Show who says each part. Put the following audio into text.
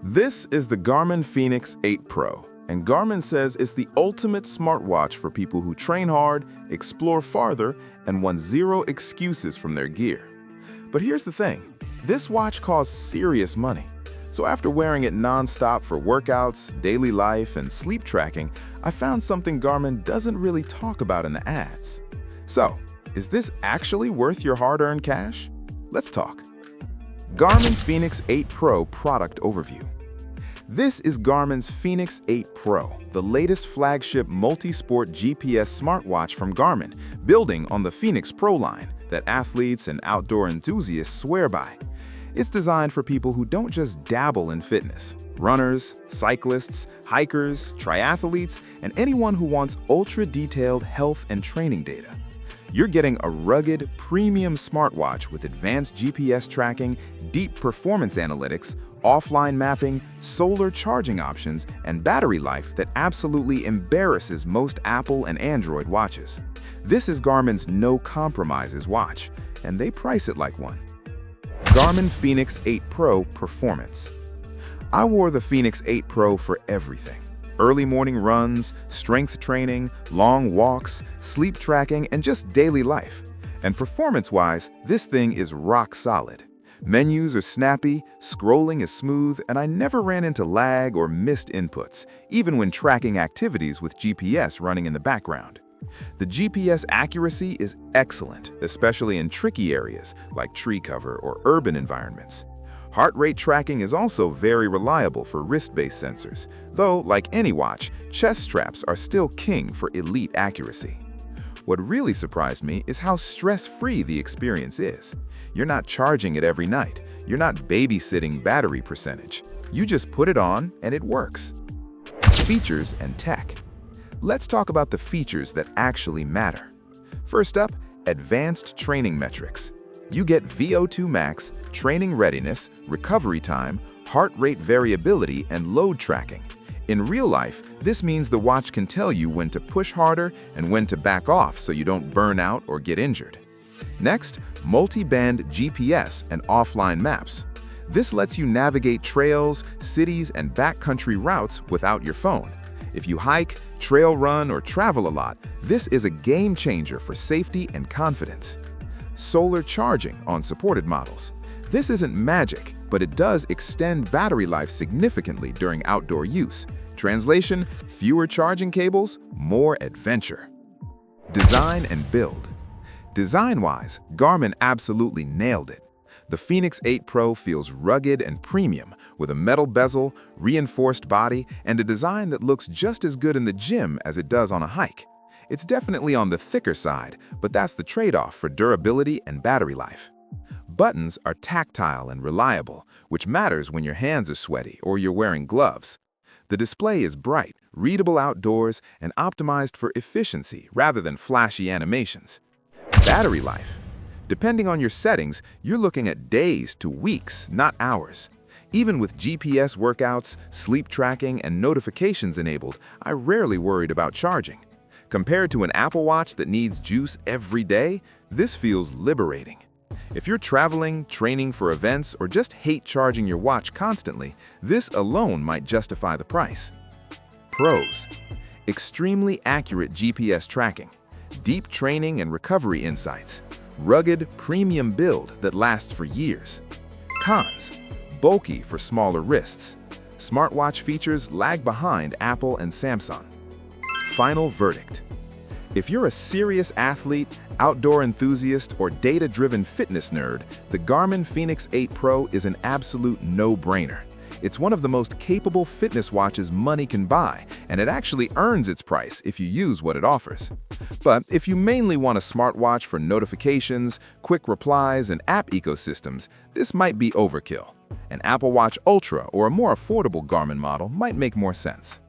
Speaker 1: This is the Garmin Fenix 8 Pro, and Garmin says it's the ultimate smartwatch for people who train hard, explore farther, and want zero excuses from their gear. But here's the thing, this watch costs serious money. So after wearing it non-stop for workouts, daily life, and sleep tracking, I found something Garmin doesn't really talk about in the ads. So, is this actually worth your hard-earned cash? Let's talk. Garmin Fenix 8 Pro Product Overview. This is Garmin's Fenix 8 Pro, the latest flagship multi-sport GPS smartwatch from Garmin, building on the Fenix Pro line that athletes and outdoor enthusiasts swear by. It's designed for people who don't just dabble in fitness. Runners, cyclists, hikers, triathletes, and anyone who wants ultra-detailed health and training data. You're getting a rugged, premium smartwatch with advanced GPS tracking, deep performance analytics, offline mapping, solar charging options, and battery life that absolutely embarrasses most Apple and Android watches. This is Garmin's no-compromises watch, and they price it like one. Garmin Fenix 8 Pro Performance. I wore the Fenix 8 Pro for everything. Early morning runs, strength training, long walks, sleep tracking, and just daily life. And performance-wise, this thing is rock solid. Menus are snappy, scrolling is smooth, and I never ran into lag or missed inputs, even when tracking activities with GPS running in the background. The GPS accuracy is excellent, especially in tricky areas like tree cover or urban environments. Heart rate tracking is also very reliable for wrist-based sensors, though, like any watch, chest straps are still king for elite accuracy. What really surprised me is how stress-free the experience is. You're not charging it every night. You're not babysitting battery percentage. You just put it on and it works. Features and tech. Let's talk about the features that actually matter. First up, advanced training metrics. You get VO2 max, training readiness, recovery time, heart rate variability, and load tracking. In real life, this means the watch can tell you when to push harder and when to back off so you don't burn out or get injured. Next, multi-band GPS and offline maps. This lets you navigate trails, cities, and backcountry routes without your phone. If you hike, trail run, or travel a lot, this is a game changer for safety and confidence. Solar charging on supported models. This isn't magic, but it does extend battery life significantly during outdoor use. Translation, fewer charging cables, more adventure. Design and build. Design-wise, Garmin absolutely nailed it. The Fenix 8 Pro feels rugged and premium with a metal bezel, reinforced body, and a design that looks just as good in the gym as it does on a hike. It's definitely on the thicker side, but that's the trade-off for durability and battery life. Buttons are tactile and reliable, which matters when your hands are sweaty or you're wearing gloves. The display is bright, readable outdoors, and optimized for efficiency rather than flashy animations. Battery life. Depending on your settings, you're looking at days to weeks, not hours. Even with GPS workouts, sleep tracking, and notifications enabled, I rarely worried about charging. Compared to an Apple Watch that needs juice every day, this feels liberating. If you're traveling, training for events, or just hate charging your watch constantly, this alone might justify the price. Pros. Extremely accurate GPS tracking, deep training and recovery insights, rugged, premium build that lasts for years. Cons. Bulky for smaller wrists. Smartwatch features lag behind Apple and Samsung. Final verdict. If you're a serious athlete, outdoor enthusiast, or data-driven fitness nerd, the Garmin Fenix 8 Pro is an absolute no-brainer. It's one of the most capable fitness watches money can buy, and it actually earns its price if you use what it offers. But if you mainly want a smartwatch for notifications, quick replies, and app ecosystems, this might be overkill. An Apple Watch Ultra or a more affordable Garmin model might make more sense.